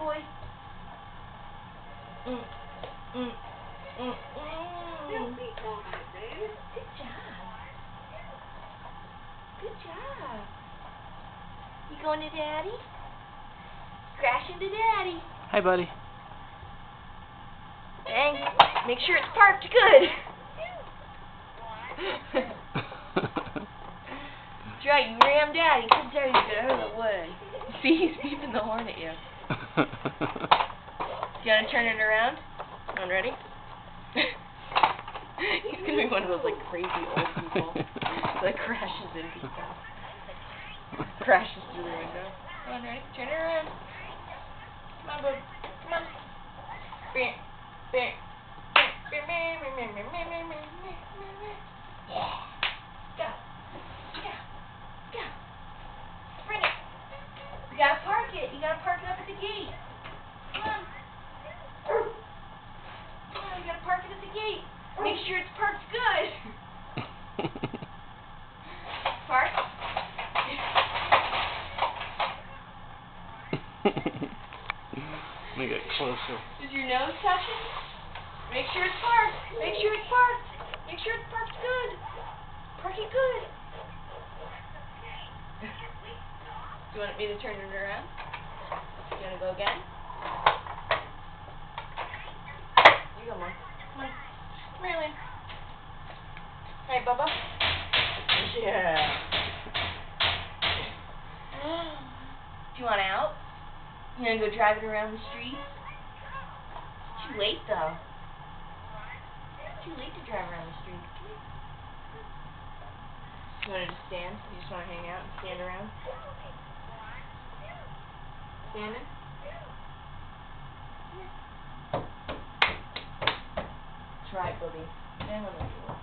boy. Good job. Good job. You going to Daddy? Crashing to Daddy. Hi, buddy. And make sure it's parked good. That's right, you ram Daddy. Because Daddy's get out of the way. See, he's beeping the horn at you. Do you want to turn it around? On, ready? He's going to be one of those, like, crazy old people that crashes into people. Crashes through the window. Come on, ready? Turn it around. Come on, bud. Come on. Yeah. Go. Go. Go. Bring it. You gotta park it. You gotta park it up at the gate. Come on. Come on, you gotta park it at the gate. Make sure it's parked good. Park. Let me get closer. Is your nose touching? Make sure it's parked. Make sure it's parked. Make sure it's parked good. Park it good. Do you want me to turn it around? You want to go again? You go, Mom. Come on. Come here, Lynn. Hey, Bubba. Yeah. Do you want out? You want to go driving around the street? Too late, though. Too late to drive around the street. You want to just stand? You just want to hang out and stand around? Standing? That's right, Bubby. Stand on the floor.